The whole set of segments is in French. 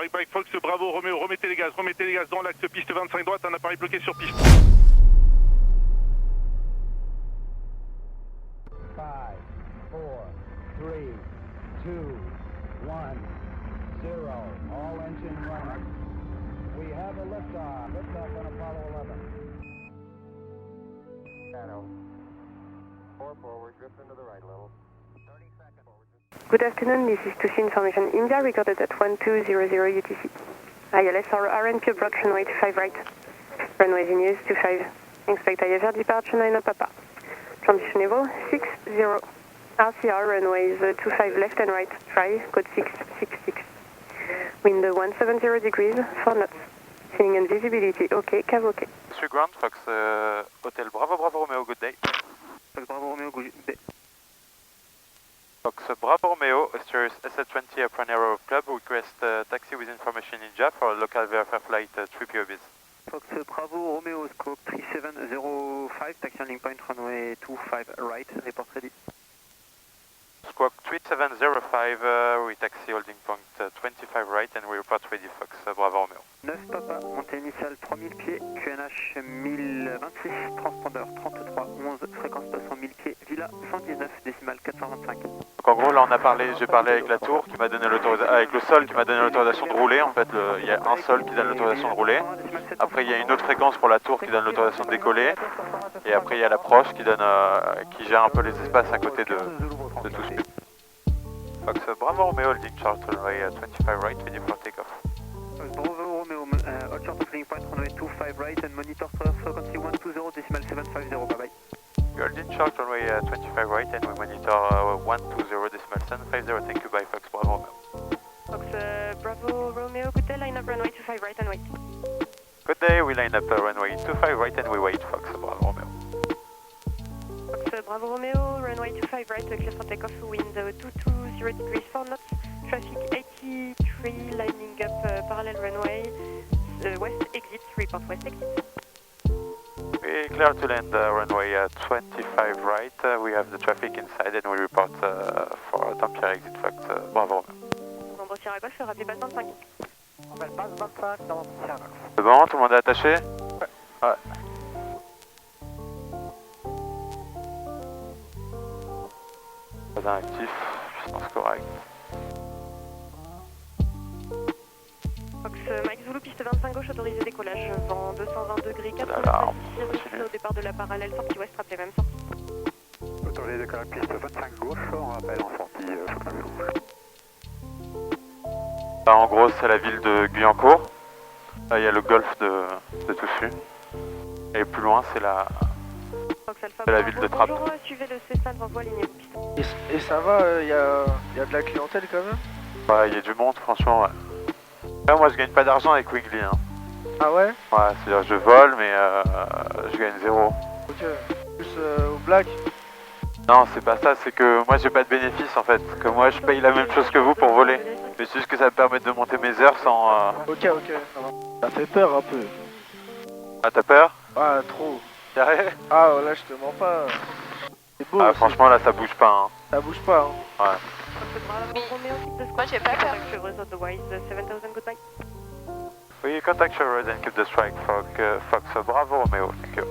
Break, Fox, Bravo, Roméo, remettez les gaz dans l'axe piste 25 droite, un appareil bloqué sur piste. 5, 4, 3, 2, 1, 0. All engine running. We have a liftoff. Liftoff on Apollo 11. Shadow. 4 forward, drift into the right level. 30 seconds forward. Good afternoon, this is Tusi Information India, recorded at 1200 UTC. ILS or RNP approach runway 25 right. Runway in use 25. Expect IFR departure 9 Papa. Transition level 60. RCR runways 25 left and right. Try code 666. Wind 170 degrees, 4 knots. Ceiling and visibility OK, CAV OK. Monsieur Grant, Fox Hotel Bravo Romeo, good day. Fox Bravo Romeo, good day. Fox Bravo Romeo, Sirius SL20 Apron Aero Club, request taxi with information India for local VFR flight 3POBs. Fox Bravo Romeo, scope 3705, taxi landing point runway 25 right, report ready. Squawk 3705, we taxi holding point 25 right and we report ready Fox Bravo Romeo. 9 Papa, montée initiale 3000 pieds, QNH 1026, transpondeur 3311, fréquence 200 000 pieds, Villa 119, décimale 425. Donc en gros là j'ai parlé avec la tour qui m'a donné l'autorisation, avec le sol qui m'a donné l'autorisation de rouler. En fait il y a un sol qui donne l'autorisation de rouler. Après il y a une autre fréquence pour la tour qui donne l'autorisation de décoller. Et après il y a l'approche qui donne, qui gère un peu les espaces à côté de tout ce. Fox Bravo Romeo holding chart runway 25 right, ready for takeoff. Bravo Romeo, hold short of landing point runway 25 right and monitor frequency 120 decimal 750, bye bye. We are in chart runway 25 right and we monitor 120 decimal 750, thank you, bye Fox Bravo Romeo. Fox Bravo Romeo, good day, line up runway 25 right and wait. Good day, we line up runway 25 right and we wait, Fox Bravo Romeo. Fox Bravo Romeo, runway 25 right, clear for takeoff, wind 220 degrees, 4 knots, traffic 83, lining up parallel runway, west exit, report west exit. We clear to land runway 25 right, we have the traffic inside and we report for Dampierre exit, Fox Bravo Romeo. Nombre Sierra Golf, rappelez base 25. On va base 25 dans Sierra Golf. C'est bon, tout le monde est attaché? Ouais. Pas actif, distance correcte. Fox Mike Zulu, piste 25 gauche, autorisé décollage, vent 220 degrés, 4 au départ de la parallèle, sortie ouest, rappelez même sortie. Autorisé décollage, piste 25 gauche, on rappelle en sortie gauche. Là, en gros, c'est la ville de Guyancourt. Là, il y a le golfe de Toussus. Et plus loin, c'est la ville de Trappes. Bonjour, suivez le Cessna devant vous, alignez-vous piste. Et ça va, y a de la clientèle quand même? Ouais, il y a du monde, franchement, ouais. Là, moi, je gagne pas d'argent avec Wiggly, hein. Ah ouais? Ouais, c'est-à-dire je vole, mais je gagne zéro. Ok. Plus au black? Non, c'est pas ça, c'est que moi, j'ai pas de bénéfice, en fait. Que moi, je paye la même chose que vous pour voler. Mais c'est juste que ça me permet de monter mes heures sans... Ok, ça va. Ça fait peur un peu. Ah, t'as peur? Ah, trop. Sérieux? Ah, là, je te mens pas. C'est beau. Ah, aussi. franchement, là, ça bouge pas, hein. Ça bouge pas, hein. Ouais. Moi, j'ai pas peur. Chevreuse otherwise, 7000, goodbye. Oui, contact Chevreuse and keep the strike, Fox Bravo Romeo, thank you.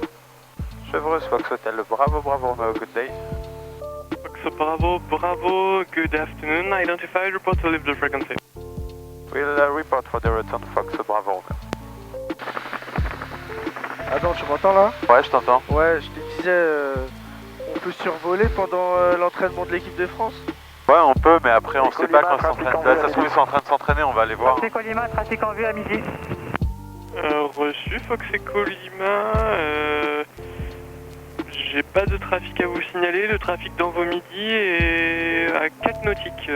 Chevreuse, Fox Hotel, Bravo Romeo, good day. Fox Bravo, good afternoon. Identified, report to leave the frequency. We'll report for the return, Fox Bravo Romeo. Attends, tu m'entends là? Ouais, je t'entends. Ouais, je te disais, on peut survoler pendant l'entraînement de l'équipe de France? Ouais, on peut, mais après, on sait pas quand ils s'entraînent. Là, ça se trouve, ils sont en train de s'entraîner, on va aller voir. Fox Colima, trafic en vue à midi. Reçu, Fox Colima. J'ai pas de trafic à vous signaler. Le trafic dans vos midis est à 4 nautiques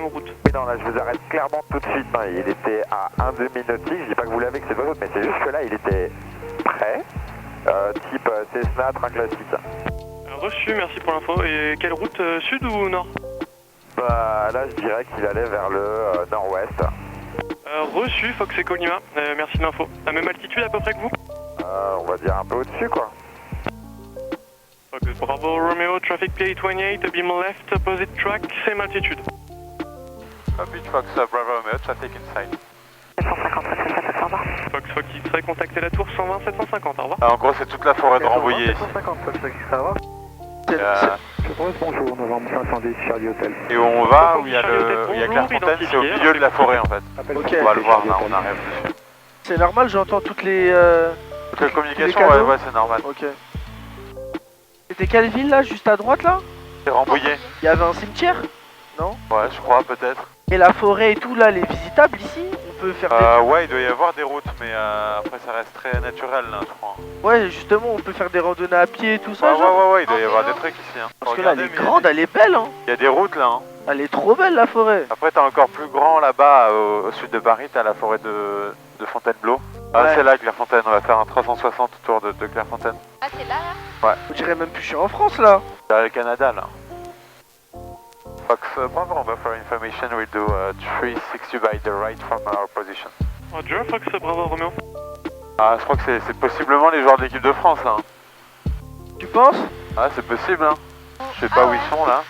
en route. Oui, non, là, je vous arrête clairement tout de suite. Hein. Il était à 1 demi-nautique. Je dis pas que vous l'avez, que c'est votre route, mais c'est juste que là, il était prêt. Type Cessna, train classique. Reçu, merci pour l'info. Et quelle route, sud ou nord? Bah, là, je dirais qu'il allait vers le nord-ouest. Reçu, Fox et Colima. Merci de l'info. À même altitude à peu près que vous? On va dire un peu au-dessus, quoi. Fox Bravo Romeo, traffic PA28, beam left, opposite track, same altitude. Copy, Fox Bravo Romeo, traffic inside. 750, au revoir. Fox X-Ray, contactez la tour 120 750, au revoir. Ah, en gros, c'est toute la forêt de Rambouillet ici. 750, Fox X-Ray, au revoir. Bonjour, novembre 510, Charlie Hotel. Et où on va, où il y a Clairefontaine, c'est au milieu de la forêt en fait. Ok. On va le voir là, on arrive dessus. C'est normal, j'entends toutes les... Toutes les communications, cadeaux. ouais, c'est normal. Ok. C'était quelle ville là, juste à droite là? C'est Rambouillet. Il y avait un cimetière? Ouais, je crois, peut-être. Et la forêt et tout là, elle est visitable ici? On peut faire des... Ouais, il doit y avoir des routes, mais après ça reste très naturel là, je crois. Ouais, justement, on peut faire des randonnées à pied et tout ça, genre. Ouais, il doit y avoir des trucs ici. Hein. Parce que là, elle est Regardez, grande, elle est belle, hein. Il y a des routes là. Hein. Elle est trop belle, la forêt. Après, t'as encore plus grand là-bas, au sud de Paris, t'as la forêt de Fontainebleau. Ah, Ouais. c'est là, Clairefontaine, on va faire un 360 autour de Clairefontaine. Ah, c'est là, là? On dirait même plus que je suis en France, là. C'est le Canada là. Fox Bravo, for information, we'll do 360 by the right from our position. Roger, Fox Bravo Romeo. Ah, je crois que c'est possiblement les joueurs de l'équipe de France là. Tu penses? Ah, c'est possible, hein. Je sais pas où ils sont là.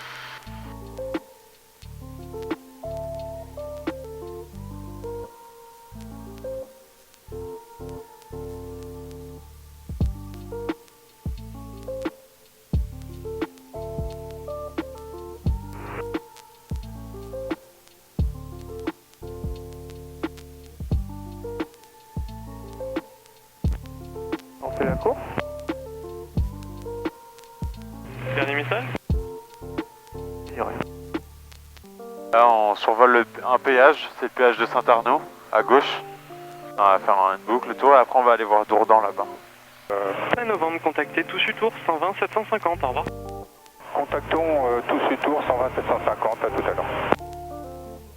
On fait la course. Dernier message. Là, on survole un péage, c'est le péage de Saint-Arnaud, à gauche. On va faire une boucle tour et après on va aller voir Dourdan là-bas. 5 novembre, contactez Toussus Tour 120 750, au revoir. Contactons Toussus Tour 120 750, à tout à l'heure.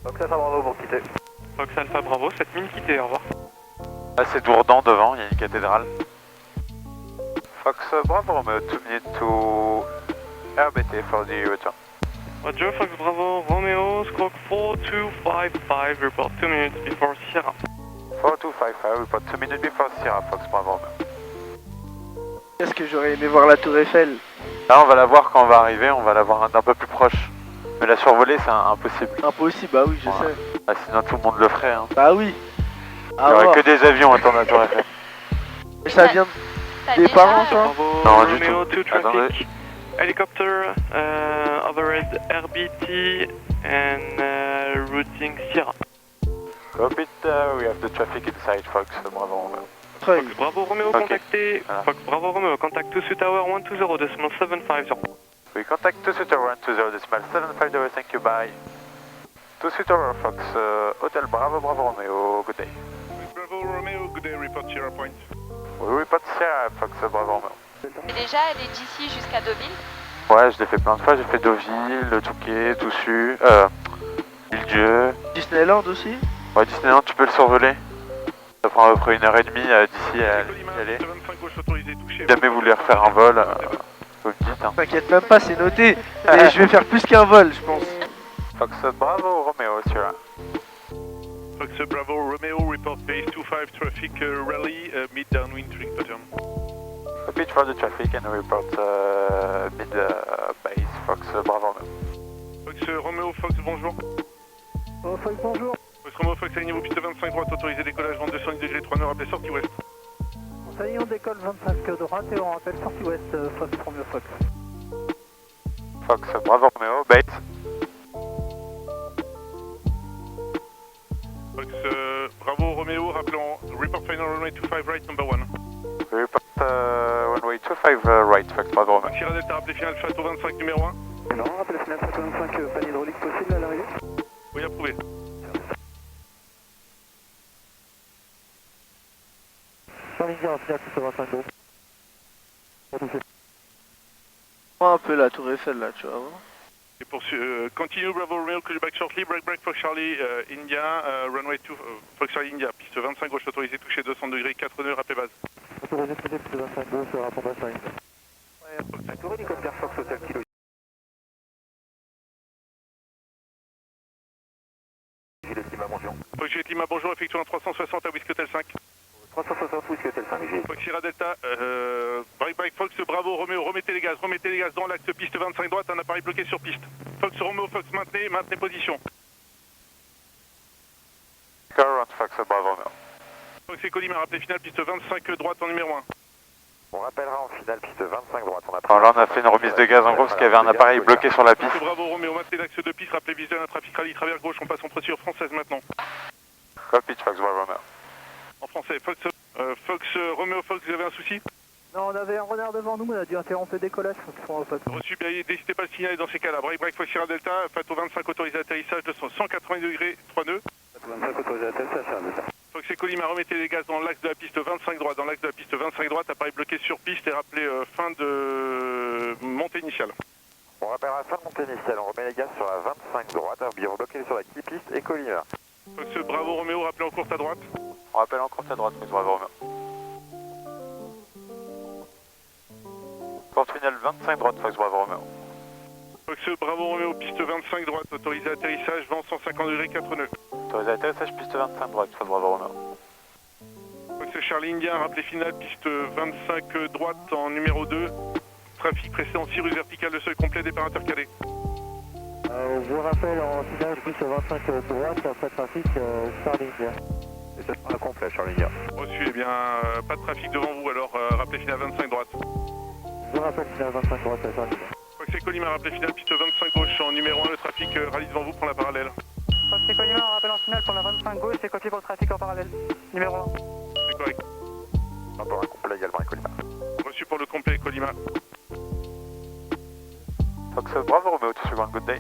Fox Alpha Bravo pour quitter. Fox Alpha Bravo, 7000 quittés, au revoir. Là c'est Dourdan devant, il y a une cathédrale. Fox Bravo, Romeo, 2 minutes to RBT for the return. Roger, Fox Bravo Romeo, squawk 4255, report 2 minutes before Sierra. 4255, report 2 minutes before Sierra, Fox Bravo, Romeo. Qu'est-ce que j'aurais aimé voir la tour Eiffel. Là on va la voir quand on va arriver, on va la voir d'un peu plus proche. Mais la survoler c'est impossible. Impossible, bah oui, je Ouais. sais. Ah, sinon tout le monde le ferait. Hein. Bah oui. Il y aurait que des avions à tourner à Tour Eiffel. Mais ça vient T'as des déjà, parents, ça? Bravo Non, du Romeo, tout. 2 traffic. Attendez. Helicopter, overhead RBT and routing Sierra. Copy, we have the traffic inside, Fox Bravo, Romeo. Fox Bravo Romeo, Ok. contactez. Voilà. Fox Bravo Romeo, contact Toussus Tower 120.750. We contact Toussus Tower 120.750, thank you, bye. Toussus Tower, Fox, Hotel Bravo, Bravo Romeo, good day. Bravo Romeo, good day, report Sierra Point. We report Sierra, Fox Bravo Romeo. Et déjà, elle est d'ici jusqu'à Deauville. Ouais, je l'ai fait plein de fois, j'ai fait Deauville, Le Touquet, Toussus, Île-Dieu. Disneyland aussi? Ouais, Disneyland, tu peux le survoler. Ça prend à peu près 1h30 d'ici à y aller. 25 gauche autorisé touché. Si jamais vous voulez refaire un vol, vous me dites. Hein. T'inquiète même pas, c'est noté. Mais je vais faire plus qu'un vol, je pense. Fox Bravo Romeo, Sierra. Fox Bravo Romeo, report base 25 traffic rally, mid downwind turning pattern. Copy for the traffic and report mid base, Fox Bravo Romeo. Fox Romeo, Fox bonjour. Fox bonjour. Fox Romeo, Fox à niveau piste 25 droite, autorisé décollage, vent 210 degrés, 3 nord, appelé sortie ouest. Ça y est, on décolle 25 droite et on rappelle sortie ouest, Fox Romeo Fox. Fox Bravo Romeo, base. Fox Bravo Romeo, rappelons report final runway 25 right, number 1. Report runway 25 right, Fox Bravo Romeo. Sierra Delta, rappelé final château 25 numéro 1. Non, rappel final château 25, panne hydraulique possible à l'arrivée. Oui, approuvé. Sur ligne directe, château 25 gros. Prends un peu la tour Eiffel là, tu vas voir. Et pour continue Bravo Romeo, call you back shortly, break Fox Charlie India, runway 2, Fox Charlie India, piste 25 gauche autorisé touché 200 degrés, 4 nœuds, rappelé base. Autorisé touché piste 25 gauche, rapport basse à India. Ouais, Fox Tour, hélicoptère Fox Hotel Kilo. Juliette Lima, bonjour. Fox Juliette Lima, bonjour, effectuons un 360 à Whisky Hotel 5. 360 Whisky Hotel 5, Juliette. Fox Sierra Delta, break Fox Bravo Romeo, remettez les gaz dans l'axe piste 25 droite, un appareil bloqué sur piste. Fox Romeo, Fox maintenez position. Current Fox Bravo Romeo. Fox Echo Lima, rappelé final, piste 25 droite en numéro 1. On rappellera en finale piste 25 droite. Alors là on a fait une remise de gaz en gros parce qu'il y avait un appareil bloqué sur la piste. Fox Bravo Romeo, maintenez l'axe de piste, rappelez visuel un trafic rallye travers gauche, on passe en procédure française maintenant. Copy Fox Bravo Romeo. En français, Fox Romeo Fox, vous avez un souci? Non, on avait un renard devant nous, on a dû interrompre le décollage, faut qu'ils soient en pote. Reçu, bien, n'hésitez pas à le signaler dans ces cas-là. Break Fox Sierra Delta, Fato 25 autorisé atterrissage de 180 degrés, 3 nœuds. 25 autorisé atterrissage, Sierra Delta. Fox Echo Lima, remettez les gaz dans l'axe de la piste 25 droite, dans l'axe de la piste 25 droite, appareil bloqué sur piste et rappelez fin de montée initiale. On rappellera fin de montée initiale, on remet les gaz sur la 25 droite, on bloqué sur la qui piste Echo Lima. Fox Bravo Romeo, rappelez en courte à droite. On rappelle en courte à droite, Fox Bravo Romeo. Porte finale 25 droite, Fox Bravo Romeo. Fox Bravo Romeo, piste 25 droite, autorisé atterrissage, vent 150 degrés, 4 nœuds. Autorisé atterrissage, piste 25 droite, Fox Bravo Romeo. Fox Charlie India, rappelé final, piste 25 droite en numéro 2. Trafic précédent, cirrus verticale de seuil complet, départ intercalé. Je rappelle en finale, piste 25 droite, après trafic, Charlie India. Et ça sera complet, Charlie India. Reçu, eh bien, pas de trafic devant vous, alors rappelé final 25 droite. Je rappelle finale 25 droite, Charlie India. Fox Echo Lima, rappelé final, piste 25 gauche en numéro 1, le trafic rallye devant vous, prend la parallèle. Fox Echo Lima, rappel en finale pour la 25 gauche et copié pour le trafic en parallèle. Numéro 1. C'est correct. Rapport incomplet également, Echo Lima. Reçu pour le complet Echo Lima. Fox Bravo Romeo, to one good day.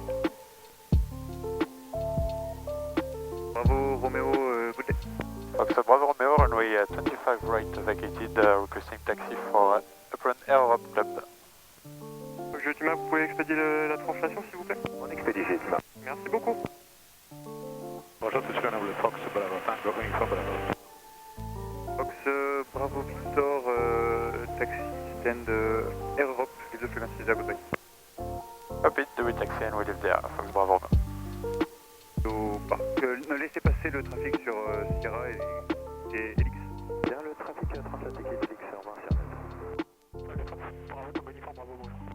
Bravo Romeo, good day. Fox Bravo Romeo, runway 25 right vacated, requesting taxi for Apron Air Europe Club. Fox Lima, vous pouvez expédier la translation s'il vous plaît? On expédie Lima. Merci beaucoup. Bonjour, tout ce qu'on a voulu Fox Bravo, going for Bravo. Fox Bravo Victor, taxi stand Air Europe, give the frequency there, goodbye. Copy, do we taxi and we leave there, Fox Bravo Romeo. Ne laissez passer le trafic sur Sierra et Helix. Bien le trafic transatlantique et Helix, au revoir Sierra Delta. Bravo, Tom Uniforme, bravo, bonjour.